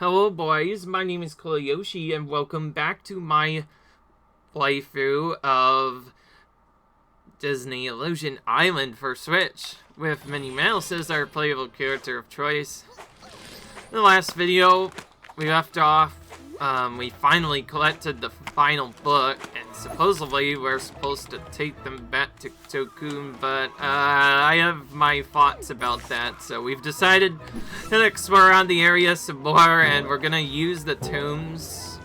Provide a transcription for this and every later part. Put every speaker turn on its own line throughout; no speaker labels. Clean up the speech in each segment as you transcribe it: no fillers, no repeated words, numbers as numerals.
Hello boys, my name is Koyoshi and welcome back to my playthrough of Disney Illusion Island for Switch, with Minnie Mouse as our playable character of choice. In the last video, we left off, we finally collected the final book, and supposedly we're supposed to take them back to Tokun, but I have my thoughts about that, so we've decided to explore around the area some more, and we're gonna use the tombs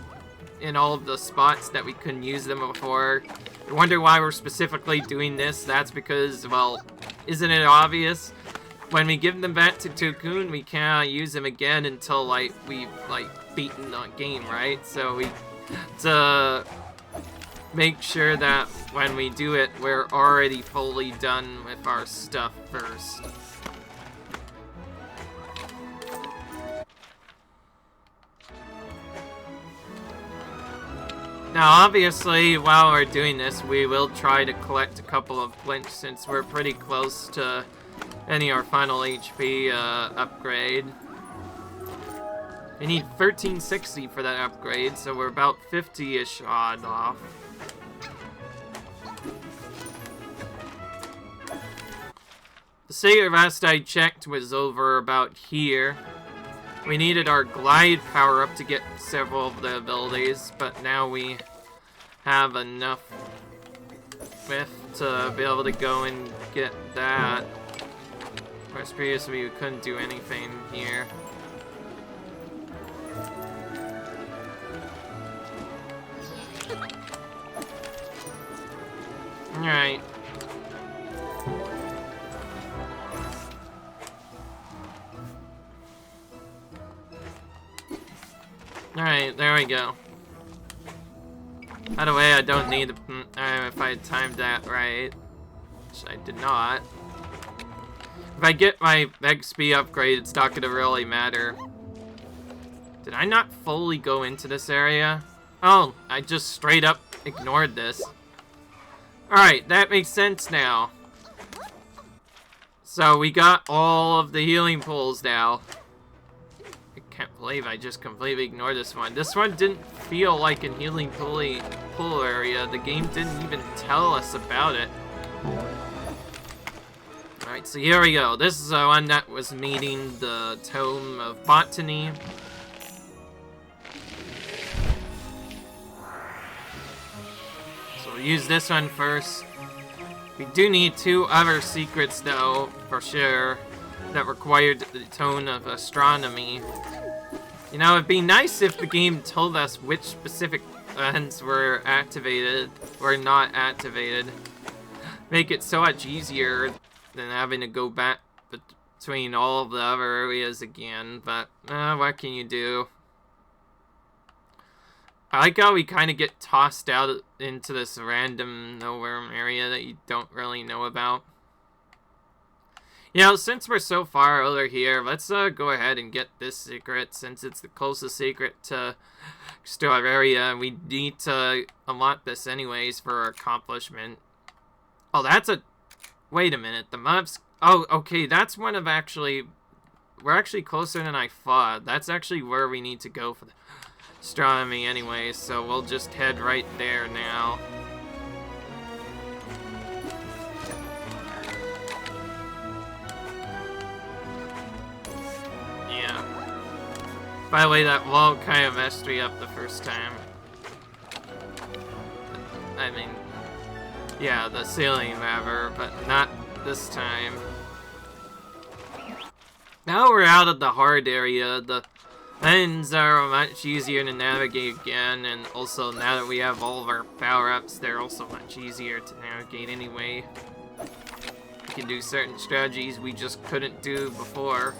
in all of the spots that we couldn't use them before. I wonder why we're specifically doing this. That's because, well, isn't it obvious? When we give them back to Tokun, we cannot use them again until, we've, beaten the game, right? So we, to make sure that when we do it, we're already fully done with our stuff first. Now, obviously, while we're doing this, we will try to collect a couple of flints since we're pretty close to any our final HP upgrade. We need 1360 for that upgrade, so we're about 50-ish odd off. The secret vest I checked was over about here. We needed our glide power up to get several of the abilities, but now we have enough width to be able to go and get that. Whereas previously we couldn't do anything here. Alright. Alright, there we go. By the way, I don't need if I had timed that right, which I did not. If I get my XP upgrade, it's not gonna really matter. Did I not fully go into this area? Oh, I just straight up ignored this. Alright, that makes sense now. So we got all of the healing pools now. I can't believe I just completely ignored this one. This one didn't feel like a healing pool area. The game didn't even tell us about it. Alright, so here we go. This is the one that was meeting the Tome of Botany. So we'll use this one first. We do need two other secrets, though, for sure, that required the Tome of Astronomy. You know, it'd be nice if the game told us which specific events were activated or not activated. Make it so much easier than having to go back between all of the other areas again, but what can you do? I like how we kind of get tossed out into this random nowhere area that you don't really know about. You know, since we're so far over here, let's go ahead and get this secret, since it's the closest secret to our area, and we need to unlock this anyways for our accomplishment. Oh, that's a... Wait a minute, the mobs... Oh, okay, that's one of actually... We're actually closer than I thought. That's actually where we need to go for the astronomy anyway, so we'll just head right there now. Yeah. By the way, that wall kind of messed me up the first time. I mean... Yeah, the ceiling rather, but not this time. Now we're out of the hard area. The ends are much easier to navigate again, and also now that we have all of our power-ups, they're also much easier to navigate anyway. We can do certain strategies we just couldn't do before.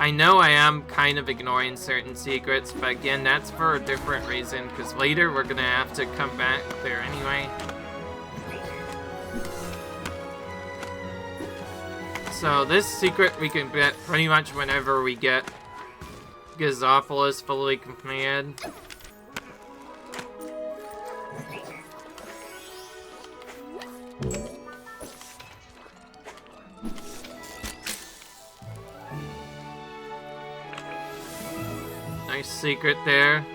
I know I am kind of ignoring certain secrets, but again, that's for a different reason, because later we're gonna have to come back there anyway. So this secret we can get pretty much whenever we get Gizopolis fully completed. Nice secret there.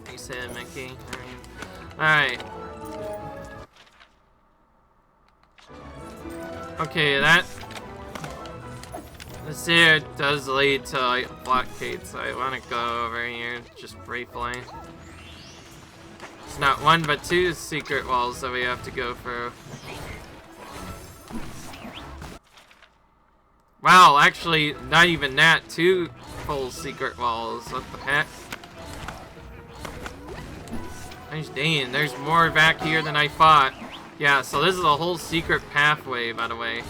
Nice hit, Mickey. Alright. Okay, this here does lead to like a blockade, so I want to go over here just briefly. It's not one but two secret walls that we have to go through. Wow, actually, not even that. 2 full secret walls. What the heck? Gosh dang, there's more back here than I thought. Yeah, so this is a whole secret pathway, by the way.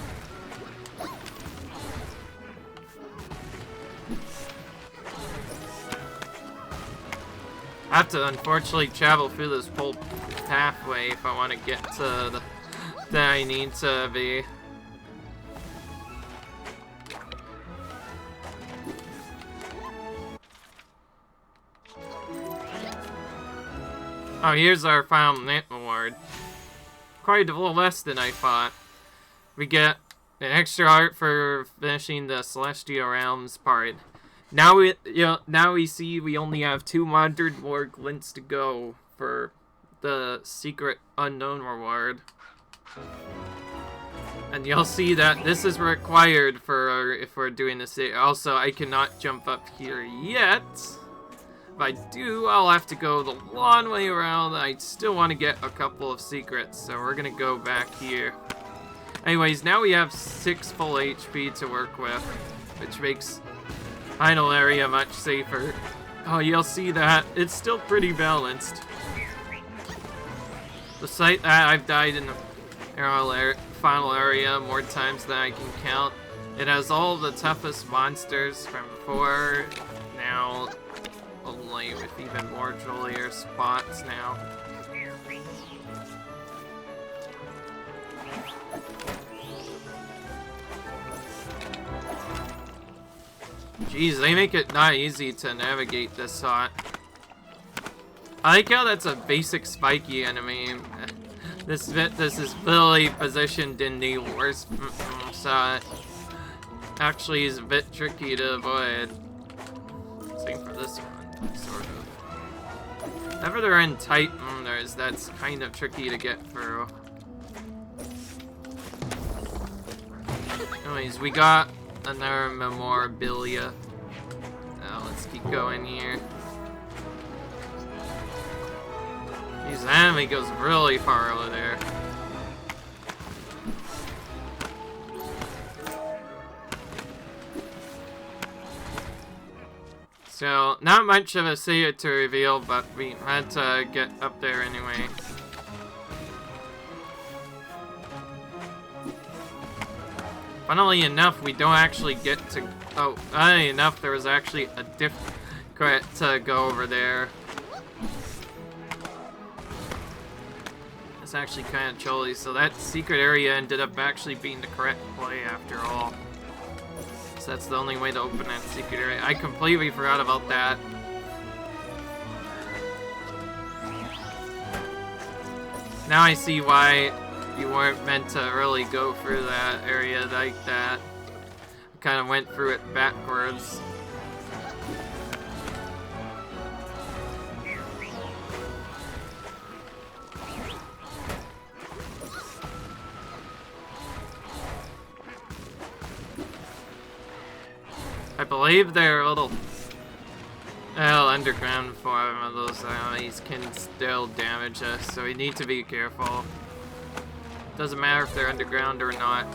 I have to unfortunately travel through this whole pathway if I want to get to the that I need to be. Oh, here's our final net award. Quite a little less than I thought. We get an extra heart for finishing the Celestial Realms part. Now we see we only have 200 more glints to go for the secret unknown reward. And you'll see that this is required for if we're doing this. Also, I cannot jump up here yet. If I do, I'll have to go the long way around. I still want to get a couple of secrets, so we're gonna go back here. Anyways, now we have 6 full HP to work with, which makes final area much safer. Oh, you'll see that it's still pretty balanced. The site that I've died in the final area more times than I can count. It has all the toughest monsters from before, now only with even more jollier spots now. Jeez, they make it not easy to navigate this spot. I like how that's a basic spiky enemy. This is really positioned in the worst spot. Actually is a bit tricky to avoid. Same for this one, sort of. Whenever they're in tight that's kind of tricky to get through. Anyways, we got another memorabilia. Now let's keep going here. Jeez, the enemy goes really far over there. So, not much of a secret to reveal, but we had to get up there anyway. Funnily enough, we don't actually get to... Oh, funnily enough, there was actually a different to go over there. It's actually kind of chilly, so that secret area ended up actually being the correct play after all. So that's the only way to open that secret area. I completely forgot about that. Now I see why you weren't meant to really go through that area like that. I kind of went through it backwards. I believe they're a little underground form of those enemies can still damage us, so we need to be careful. Doesn't matter if they're underground or not.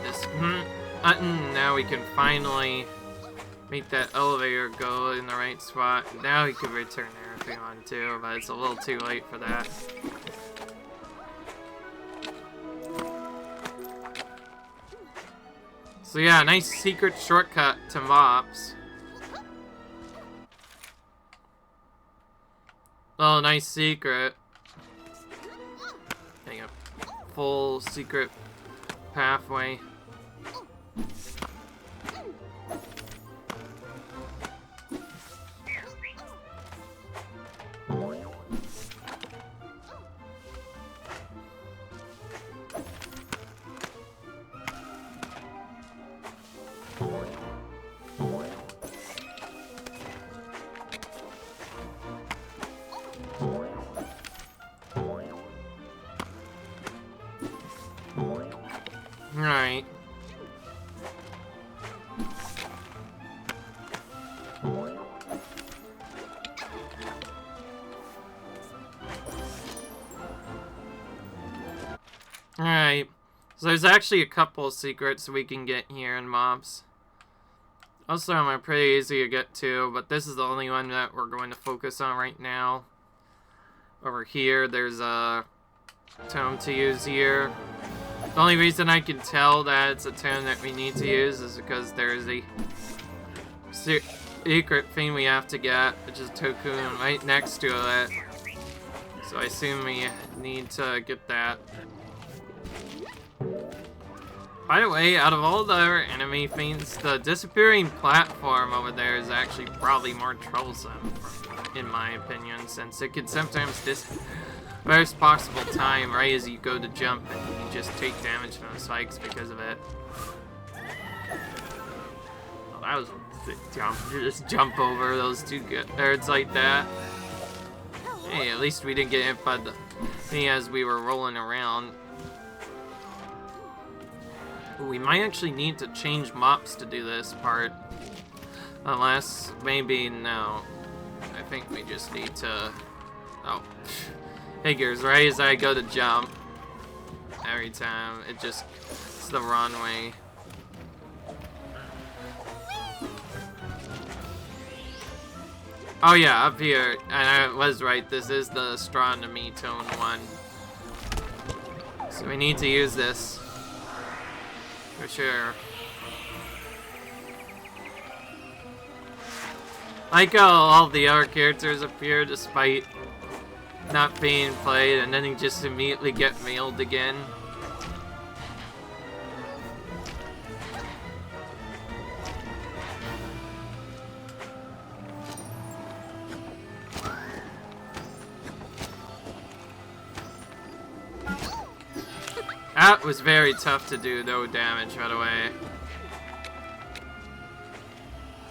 This button, now we can finally make that elevator go in the right spot. Now we can return there if we want to, but it's a little too late for that. So yeah, nice secret shortcut to Mops. Oh, nice secret. Getting a full secret pathway. Alright. So there's actually a couple of secrets we can get here in mobs. Most of them are pretty easy to get to, but this is the only one that we're going to focus on right now. Over here, there's a tome to use here. The only reason I can tell that it's a tome that we need to use is because there's a secret thing we have to get, which is Token right next to it. So I assume we need to get that. By the way, out of all the other enemy things, the disappearing platform over there is actually probably more troublesome, in my opinion, since it can sometimes first possible time right as you go to jump and you just take damage from the spikes because of it. Well, that was a big jump. You just jump over those two birds like that. Hey, at least we didn't get hit by the thing as we were rolling around. We might actually need to change mops to do this part. Unless, maybe, no. I think we just need to... Oh. Figures, right as I go to jump. Every time. It's the wrong way. Oh yeah, up here. And I was right, this is the astronomy tone one. So we need to use this. For sure. I like how all the other characters appear despite not being played, and then you just immediately get mailed again. That was very tough to do, no damage right away.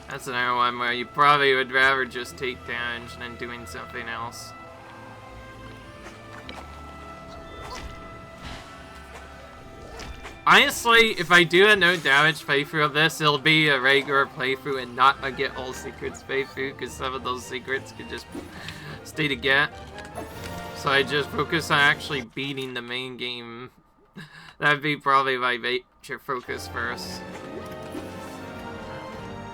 That's another one where you probably would rather just take damage than doing something else. Honestly, if I do a no damage playthrough of this, it'll be a regular playthrough and not a get all secrets playthrough, because some of those secrets could just stay to get. So I just focus on actually beating the main game. That'd be probably my major focus first.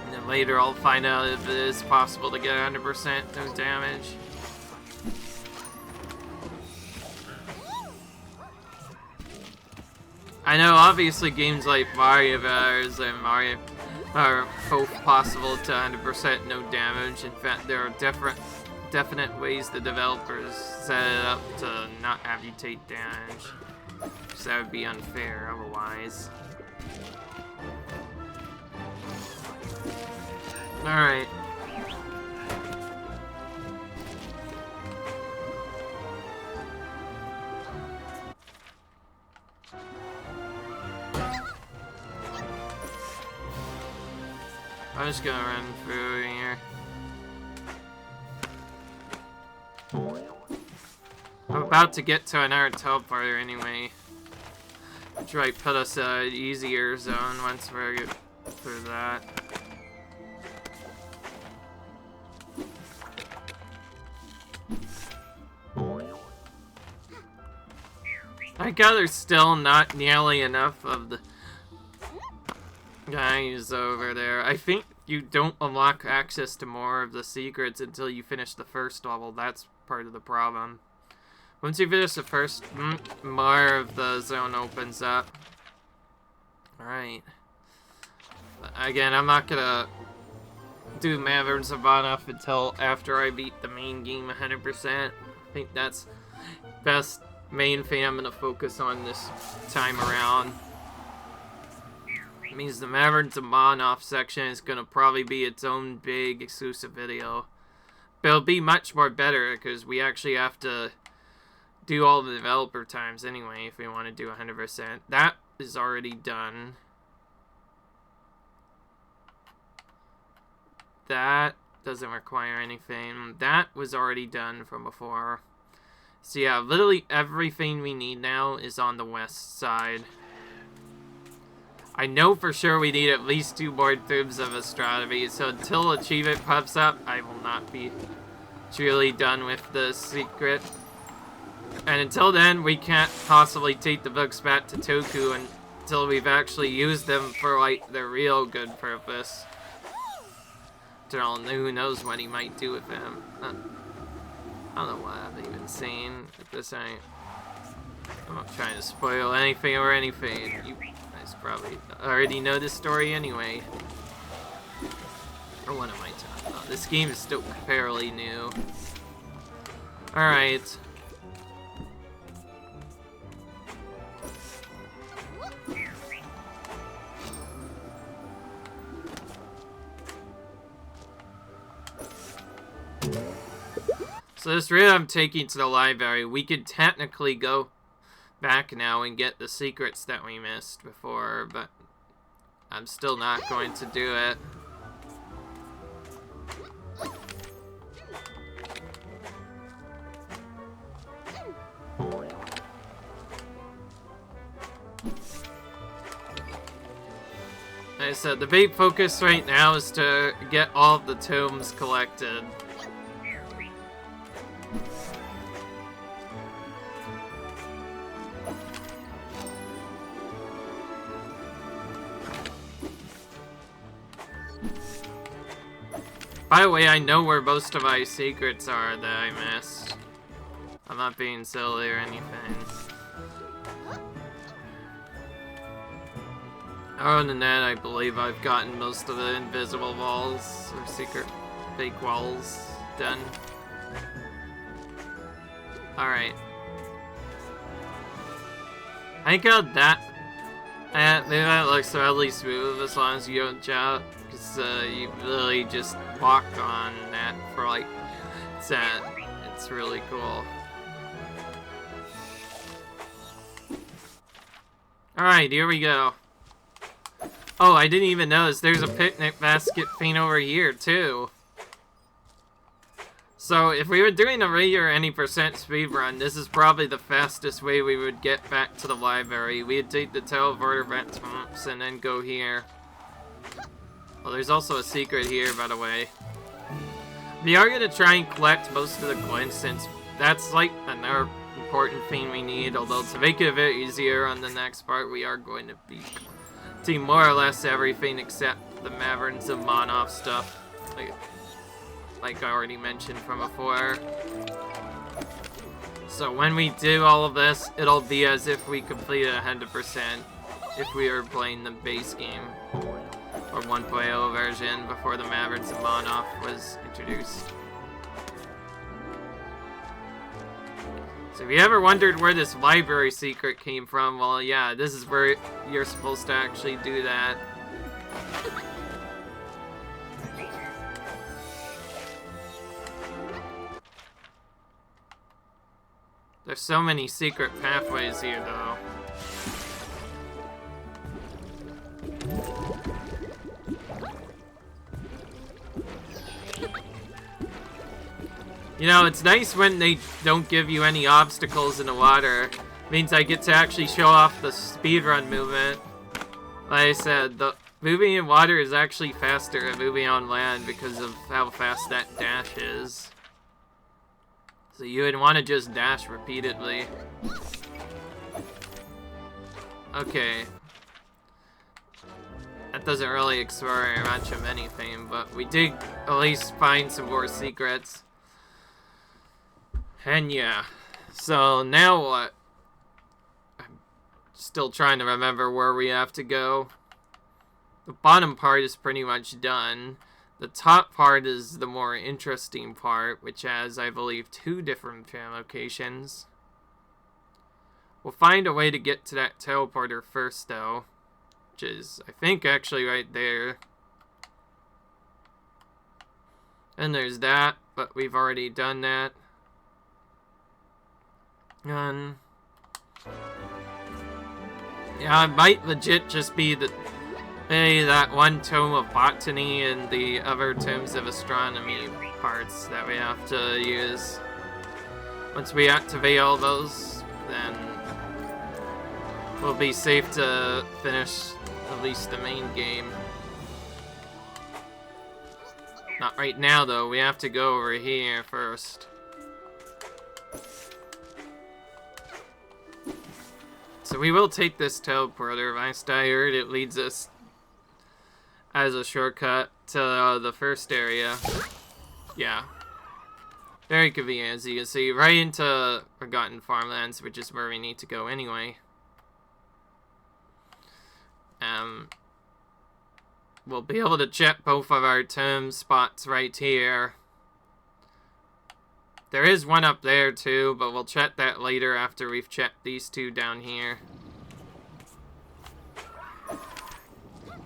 And then later I'll find out if it is possible to get 100% no damage. I know obviously games like Mario Bros. And Mario are both possible to 100% no damage. In fact, there are definite ways the developers set it up to not have you take damage. Because that would be unfair otherwise. Alright. I'm just gonna run through here. I'm about to get to another teleporter anyway. Which might put us in an easier zone once we get through that. I got there's still not nearly enough of the guys over there. I think you don't unlock access to more of the secrets until you finish the first level. That's part of the problem. Once you finish the first, more of the zone opens up. Alright. Again, I'm not gonna do Mavericks of Off until after I beat the main game 100%. I think that's best main thing I'm gonna focus on this time around. It means the Mavericks of Off section is gonna probably be its own big exclusive video. But it'll be much more better because we actually have to do all the developer times anyway if we want to do 100%. That is already done. That doesn't require anything. That was already done from before. So yeah, literally everything we need now is on the west side. I know for sure we need at least 2 more tubes of astronomy, so until achievement pops up, I will not be truly done with the secret. And until then, we can't possibly take the books back to Toku until we've actually used them for, like, their real good purpose. Who knows what he might do with them. I don't know what I've even seen at this point. I'm not trying to spoil anything or anything. You guys probably already know this story anyway. Or what am I talking about? This game is still fairly new. Alright. So this route I'm taking to the library, we could technically go back now and get the secrets that we missed before, but I'm still not going to do it. Like I said, the big focus right now is to get all of the tomes collected. By the way, I know where most of my secrets are that I missed. I'm not being silly or anything. Other than that, I believe I've gotten most of the invisible walls, or secret fake walls, done. Alright. I got that. Maybe that looks really smooth as long as you don't jump. Because you really just walk on that for like that. It's really cool. Alright, here we go. Oh, I didn't even notice there's a picnic basket thing over here too. So if we were doing a regular any percent speedrun, this is probably the fastest way we would get back to the library. We'd take the teleporter back to Mumps and then go here. Well, there's also a secret here, by the way. We are going to try and collect most of the coins, since that's like another important thing we need. Although to make it a bit easier on the next part, we are going to be doing more or less everything except the Mavericks of Monoff stuff. Like I already mentioned from before. So when we do all of this, it'll be as if we completed 100% if we were playing the base game. Or 1.0 version before the Mavericks of Monoff was introduced. So if you ever wondered where this library secret came from, well yeah, this is where you're supposed to actually do that. There's so many secret pathways here though. You know, it's nice when they don't give you any obstacles in the water. It means I get to actually show off the speedrun movement. Like I said, the moving in water is actually faster than moving on land because of how fast that dash is. So you would want to just dash repeatedly. Okay. That doesn't really explore very much of anything, but we did at least find some more secrets. And yeah, so now what? I'm still trying to remember where we have to go. The bottom part is pretty much done. The top part is the more interesting part, which has, I believe, 2 different fan locations. We'll find a way to get to that teleporter first, though, which is, I think, actually right there. And there's that, but we've already done that. Yeah, it might legit just be that one tome of botany and the other tomes of astronomy parts that we have to use. Once we activate all those, then we'll be safe to finish at least the main game. Not right now though, we have to go over here first. So we will take this teleporter. Last I heard, it leads us as a shortcut to the first area. Yeah. Very convenient, as you can see. Right into Forgotten Farmlands, which is where we need to go anyway. We'll be able to check both of our tomb spots right here. There is one up there too, but we'll check that later after we've checked these two down here.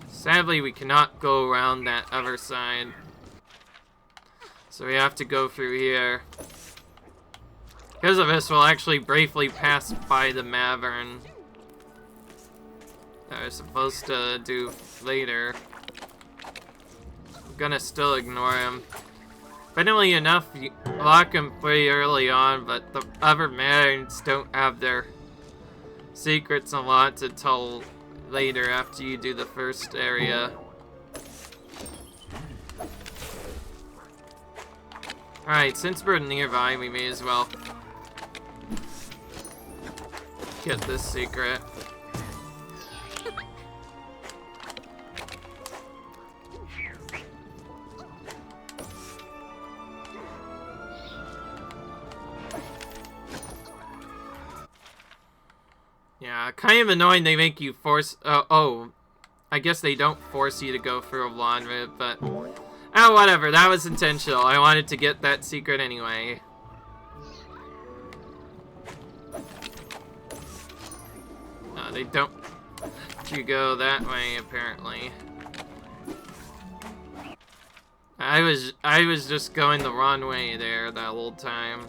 Sadly, we cannot go around that other side. So we have to go through here. Because of this, we'll actually briefly pass by the Mavern that we're supposed to do later. I'm gonna still ignore him. Funnily enough, you lock him pretty early on, but the other Maverns don't have their secrets unlocked until later after you do the first area. Alright, since we're nearby, we may as well get this secret. Yeah, kind of annoying they make you force... I guess they don't force you to go through a lawn route, but... Oh, whatever, that was intentional. I wanted to get that secret anyway. No, they don't let you go that way, apparently. I was just going the wrong way there that whole time.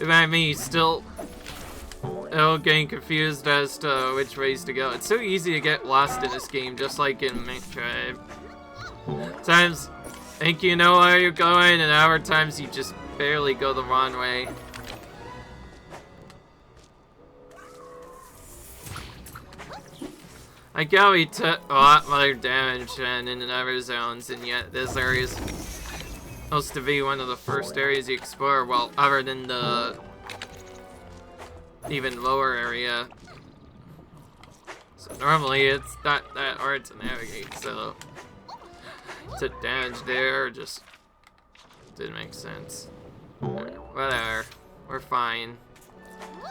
About me still getting confused as to which ways to go. It's so easy to get lost in this game, just like in Mint Tribe. Times think you know where you're going, and other times you just barely go the wrong way. I got we took a lot more damage than in other zones, and yet this area is supposed to be one of the first areas you explore, well, other than the even lower area. So normally it's not that hard to navigate, so took damage there, just didn't make sense. Whatever, we're fine.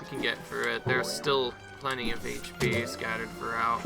We can get through it. There's still plenty of HP scattered throughout.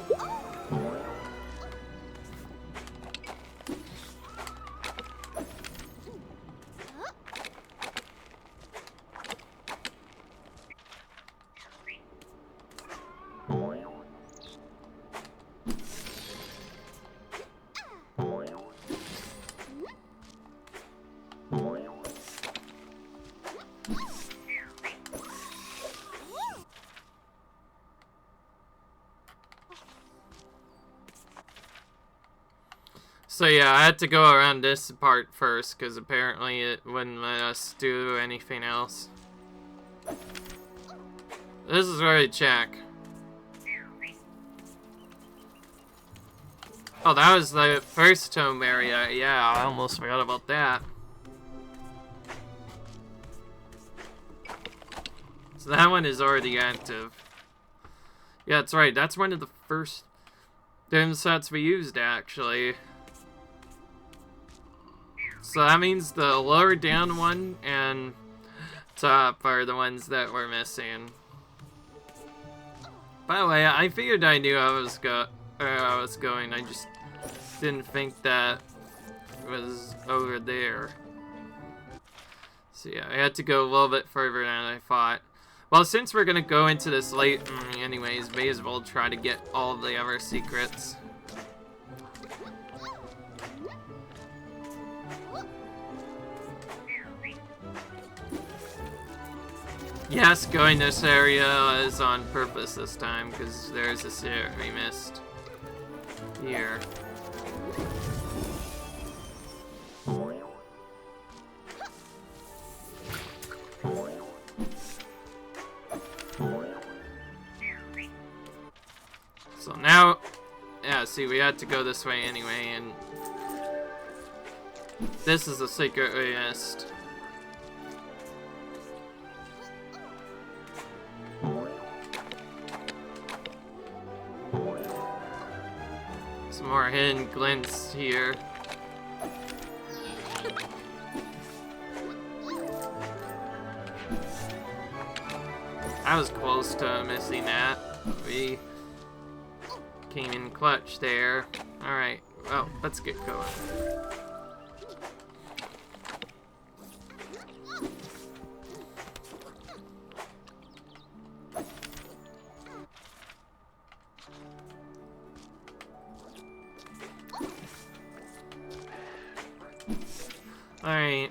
So yeah, I had to go around this part first, because apparently it wouldn't let us do anything else. This is where I check. Oh, that was the first tome area. Yeah, I almost forgot about that. So that one is already active. Yeah, that's right. That's one of the first dim sets we used, actually. So that means the lower down one and top are the ones that we're missing. By the way, I figured I knew I was going. I just didn't think that it was over there. So yeah, I had to go a little bit further than I thought. Well, since we're gonna go into this late anyways, may as well try to get all the other secrets. Yes, going this area is on purpose this time, because there's a secret we missed here. So now, yeah, see, we had to go this way anyway, and this is the secret we missed. more hidden glints here. I was close to missing that. We came in clutch there. Alright, well, let's get going. Alright.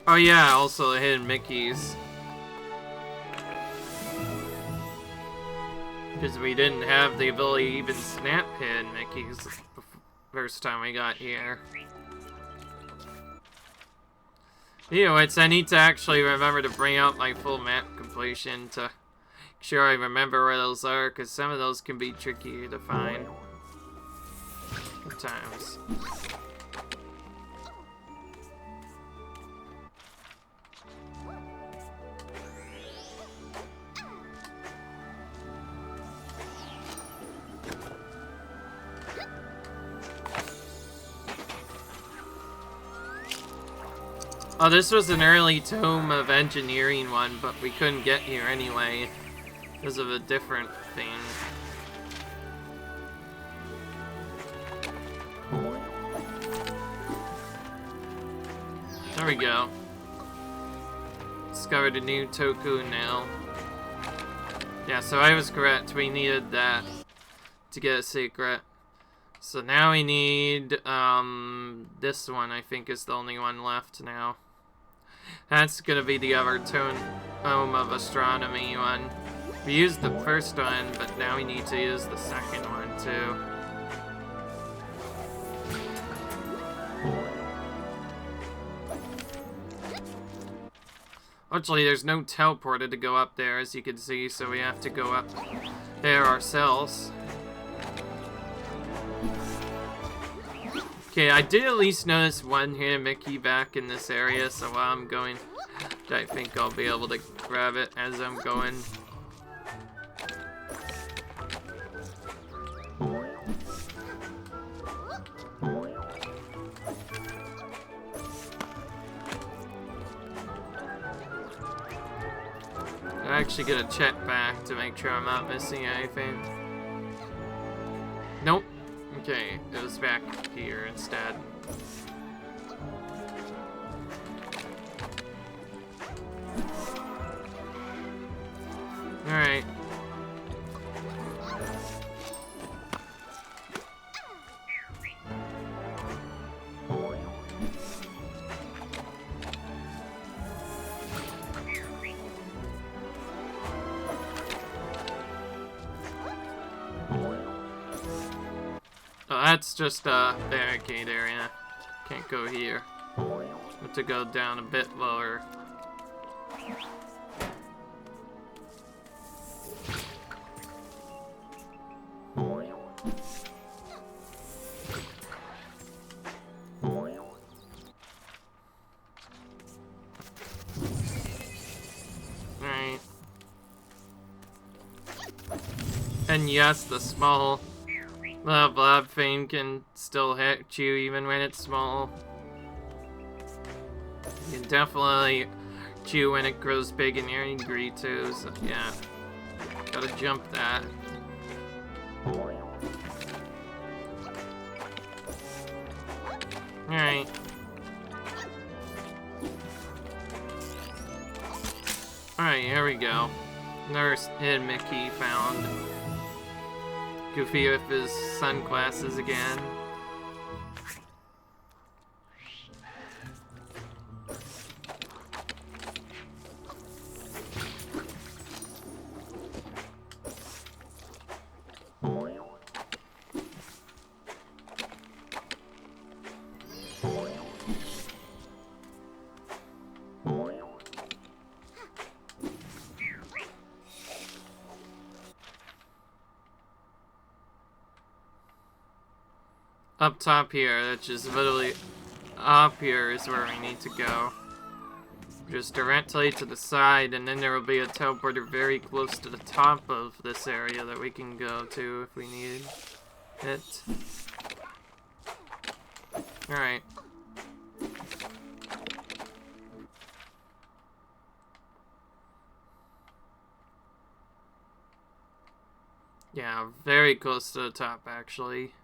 Oh yeah, also the hidden Mickeys. Because we didn't have the ability to even snap hidden Mickeys the first time we got here. Anyways, I need to actually remember to bring out my full map completion to make sure I remember where those are, because some of those can be tricky to find sometimes. Oh, this was an early Tome of Engineering one, but we couldn't get here anyway because of a different thing. There we go. Discovered a new Toku now. Yeah, so I was correct. We needed that to get a secret. So now we need, this one I think is the only one left now. That's gonna be the other Tome of Astronomy one. We used the first one, but now we need to use the second one too. Actually, there's no teleporter to go up there, as you can see, so we have to go up there ourselves. Okay, I did at least notice one hidden Mickey back in this area, so while I'm going, I think I'll be able to grab it as I'm going. I actually get a check back to make sure I'm not missing anything. Nope. Okay, it was back here instead. Alright. Oh, that's just a barricade area. Can't go here. Have to go down a bit lower. Alright. And yes, the small blob thing can still hit you even when it's small. You can definitely chew when it grows big and you're angry too, so yeah. Gotta jump that. Alright. Alright, here we go. Another hidden Mickey found. Goofy with his sunglasses again. Up top here, which is literally up here is where we need to go. just directly to the side, and then there will be a teleporter very close to the top of this area that we can go to if we need it. Alright. Yeah, very close to the top, actually.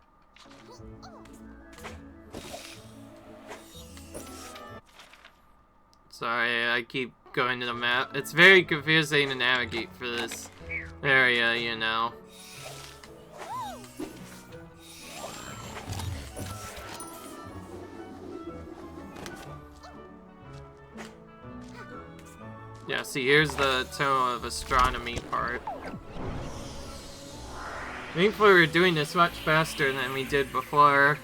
Sorry, I keep going to the map. It's very confusing to navigate for this area, you know. Yeah, see, here's the Tome of Astronomy part. Thankfully, we're doing this much faster than we did before.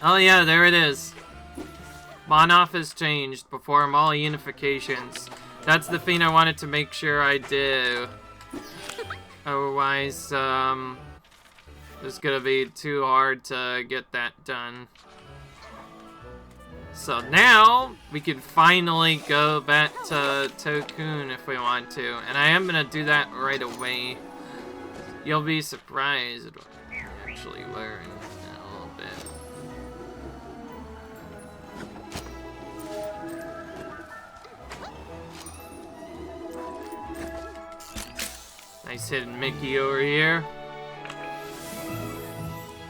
Oh yeah, there it is. Monoff has changed. Perform all unifications. That's the thing I wanted to make sure I do. Otherwise, it's gonna be too hard to get that done. So now, we can finally go back to Tokun if we want to. And I am gonna do that right away. You'll be surprised what you actually learn in a little bit. Nice hidden Mickey over here.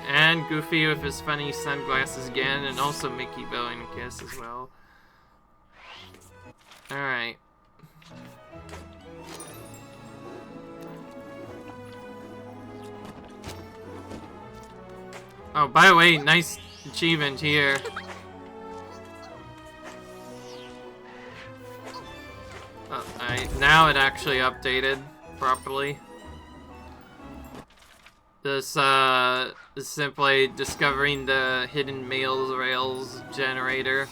And Goofy with his funny sunglasses again, and also Mickey blowing a kiss as well. Alright. Oh, by the way, nice achievement here. Oh, now it actually updated properly. This is simply discovering the hidden mail rails generator.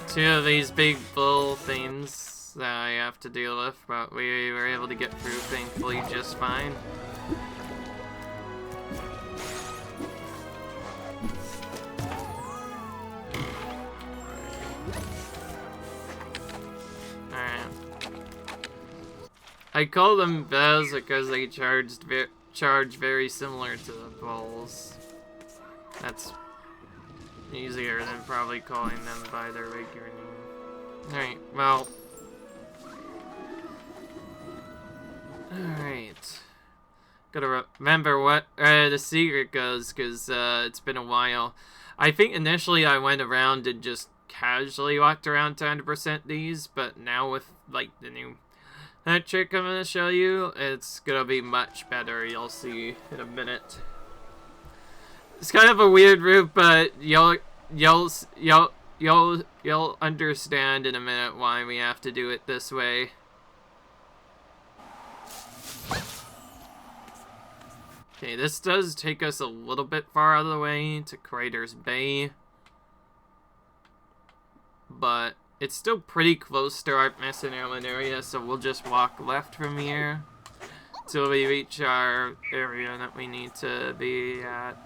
Two of these big bull things that I have to deal with, but we were able to get through thankfully just fine. I call them bells because they charge very similar to the balls. That's easier than probably calling them by their regular name. Alright, well. Alright. Gotta remember what the secret goes, because it's been a while. I think initially I went around and just casually walked around to 100% these, but now with like the new trick I'm gonna show you, it's gonna be much better. You'll see in a minute. It's kind of a weird route, but you'll understand in a minute why we have to do it this way. Okay, this does take us a little bit far out of the way to Crater's Bay, but it's still pretty close to our Messing Island area, so we'll just walk left from here till we reach our area that we need to be at.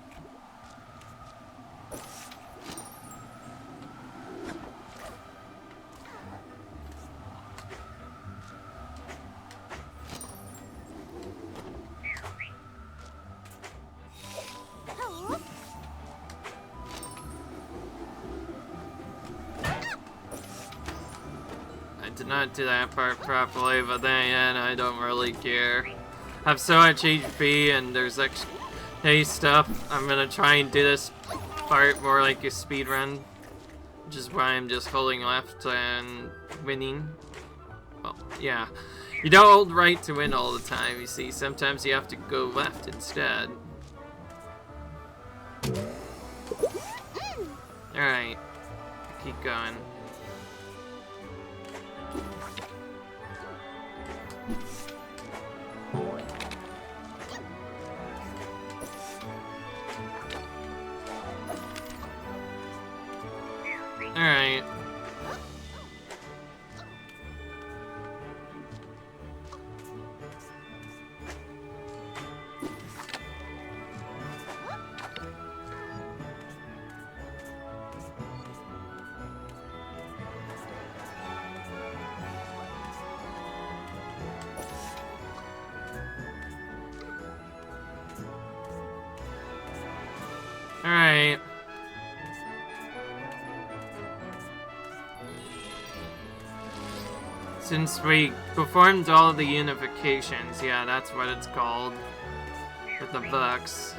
Did not do that part properly, but then again, I don't really care. I have so much HP and there's extra stuff. I'm gonna try and do this part more like a speed run, which is why I'm just holding left and winning. Well, yeah. You don't hold right to win all the time, you see. Sometimes you have to go left instead. Alright. Keep going. Alright. Alright. Since we performed all the unifications, yeah, that's what it's called. With the books.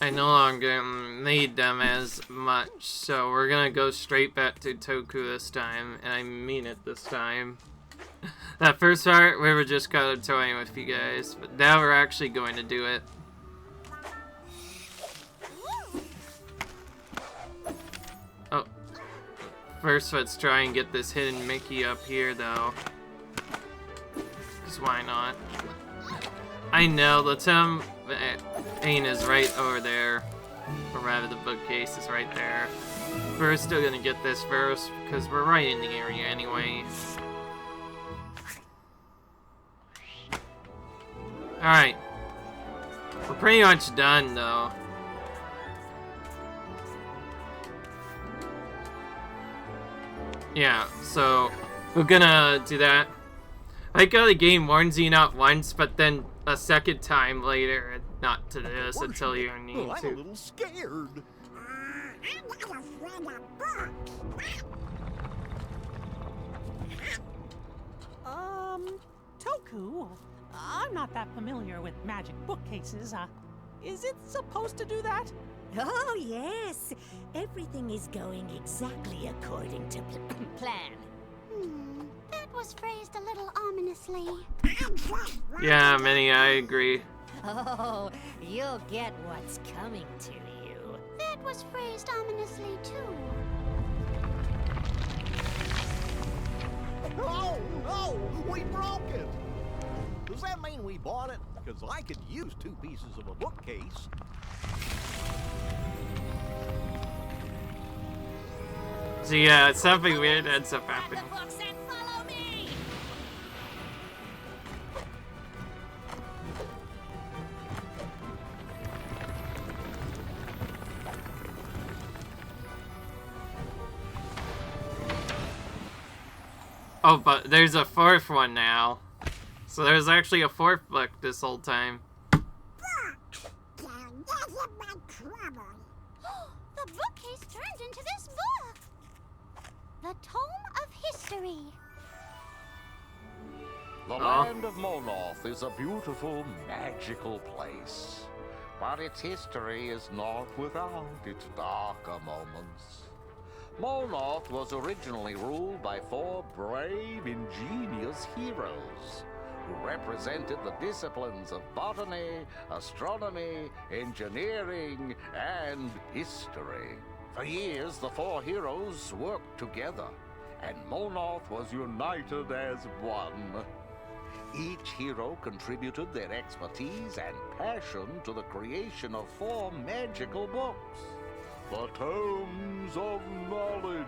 I no longer need them as much, so we're gonna go straight back to Toku this time, and I mean it this time. That first part, we were just kind of toying with you guys, but now we're actually going to do it. Oh. First, let's try and get this hidden Mickey up here, though. Because why not? I know, the Tom Ain is right over there. Or rather, the bookcase is right there. We're still gonna get this first, because we're right in the area anyway. Alright. We're pretty much done, though. Yeah, so we're gonna do that. I like how the game warns you not once, but then a second time later, not to do this until you need to.
I'm a little scared.
I'm not afraid of books.
Toku? I'm not that familiar with magic bookcases. Is it supposed to do that?
Oh, yes. Everything is going exactly according to plan.
That was phrased a little ominously.
Yeah, Minnie, I agree.
Oh, you'll get what's coming to you.
That was phrased ominously, too.
Oh, no! We broke it! Does that mean we bought it? Because I could use 2 pieces of a bookcase.
So yeah, something weird ends up happening.
Books and follow me.
Oh, but there's a 4th one now. So there's actually a 4th book this whole time.
The bookcase turned into this book. The Tome of History.
The land of Monoth is a beautiful, magical place. But its history is not without its darker moments. Monoth was originally ruled by 4 brave, ingenious heroes who represented the disciplines of botany, astronomy, engineering, and history. For years, the 4 heroes worked together, and Monoth was united as one. Each hero contributed their expertise and passion to the creation of 4 magical books. The Tomes of Knowledge.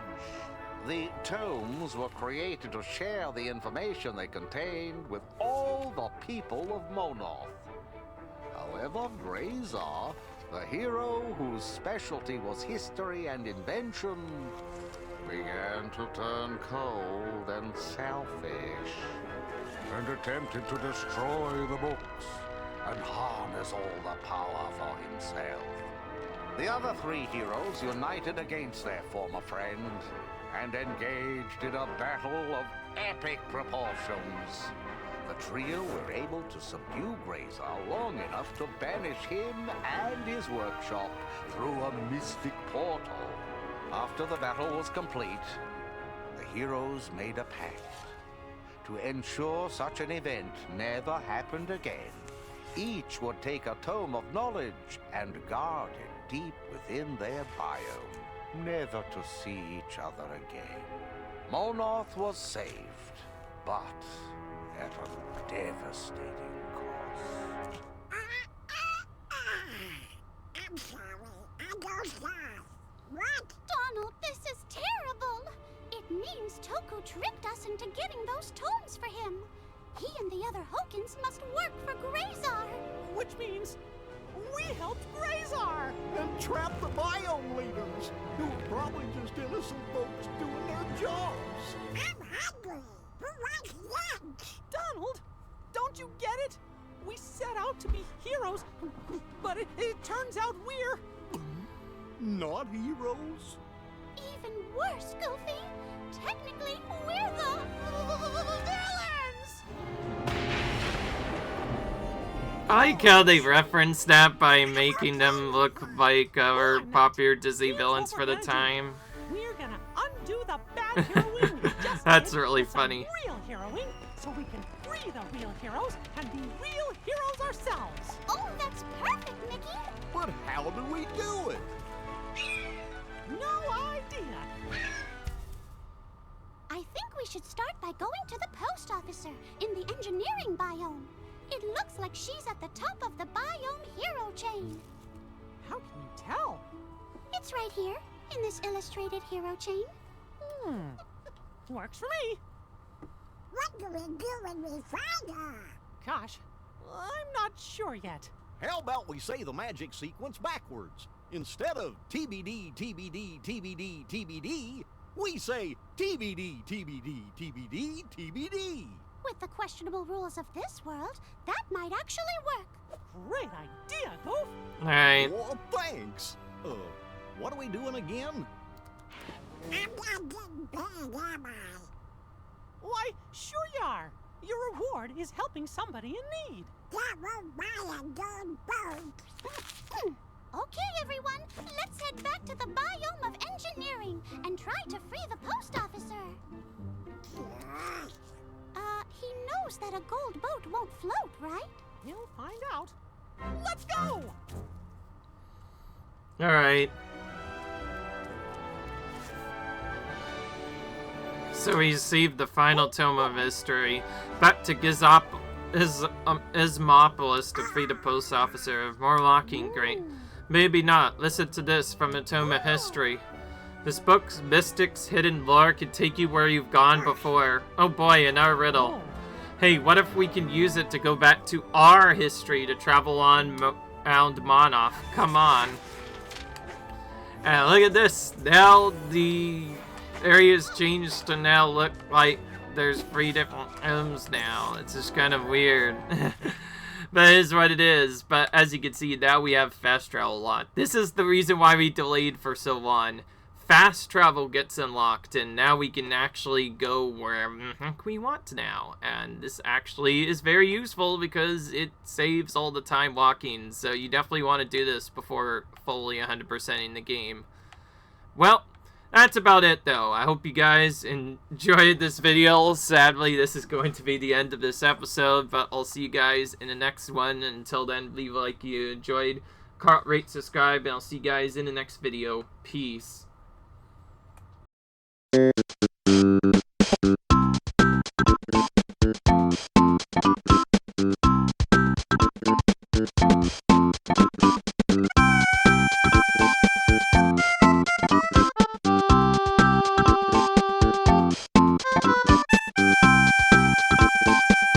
The tomes were created to share the information they contained with all the people of Monoth. However, Grazar, the hero whose specialty was history and invention, began to turn cold and selfish, and attempted to destroy the books and harness all the power for himself. The other 3 heroes united against their former friend and engaged in a battle of epic proportions. The trio were able to subdue Grazar long enough to banish him and his workshop through a mystic portal. After the battle was complete, the heroes made a pact. To ensure such an event never happened again, each would take a tome of knowledge and guard it deep within their biome, never to see each other again. Monoth was saved, but at a devastating cost.
I'm sorry. I don't die.
Americans must work for Grazar.
Which means we helped Grazar.
And trap the biome leaders, who are probably just innocent folks doing their jobs.
I'm hungry. Who wants lunch?
Donald, don't you get it? We set out to be heroes, but it turns out we're...
Not heroes.
Even worse, Goofy. Technically, we're the villains!
I like how they referenced that by making them look like our popular Disney villains for the time.
We're gonna undo the bad heroing we just
That's
did
really
with some
funny.
real heroing, so we can free the real heroes and be real heroes ourselves.
Oh, that's perfect, Mickey!
But how do we do it?
No idea.
I think we should start by going to the post officer in the engineering biome. It looks like she's at the top of the biome hero chain.
How can you tell?
It's right here, in this illustrated hero chain.
Works for me.
What do we do when we find her?
Gosh, I'm not sure yet.
How about we say the magic sequence backwards? Instead of TBD, TBD, TBD, TBD, we say TBD, TBD, TBD, TBD.
With the questionable rules of this world, that might actually work.
Great idea, Goof.
Alright.
Oh, thanks. What are we doing again?
I'm not getting paid, am I?
Why, sure you are. Your reward is helping somebody in need.
That won't buy a gold boat.
Okay, everyone, let's head back to the biome of engineering and try to free the post officer. He knows that a gold boat won't float, right?
You'll find out. Let's go!
Alright. So we received the final tome of history. Back to Ismopolis to free the post officer of Morlocking. Great. Maybe not. Listen to this from the tome of history. This book's mystic's hidden lore can take you where you've gone before. Oh boy, another riddle. Hey, what if we can use it to go back to our history to travel on around Monoff? Come on. And look at this. Now the area's changed to now look like there's 3 different rooms now. It's just kind of weird. But it is what it is. But as you can see, now we have fast travel unlocked. This is the reason why we delayed for so long. Fast travel gets unlocked, and now we can actually go wherever we want now. And this actually is very useful because it saves all the time walking. So you definitely want to do this before fully 100%ing the game. Well, that's about it, though. I hope you guys enjoyed this video. Sadly, this is going to be the end of this episode, but I'll see you guys in the next one. Until then, leave a like if you enjoyed, comment, rate, subscribe, and I'll see you guys in the next video. Peace.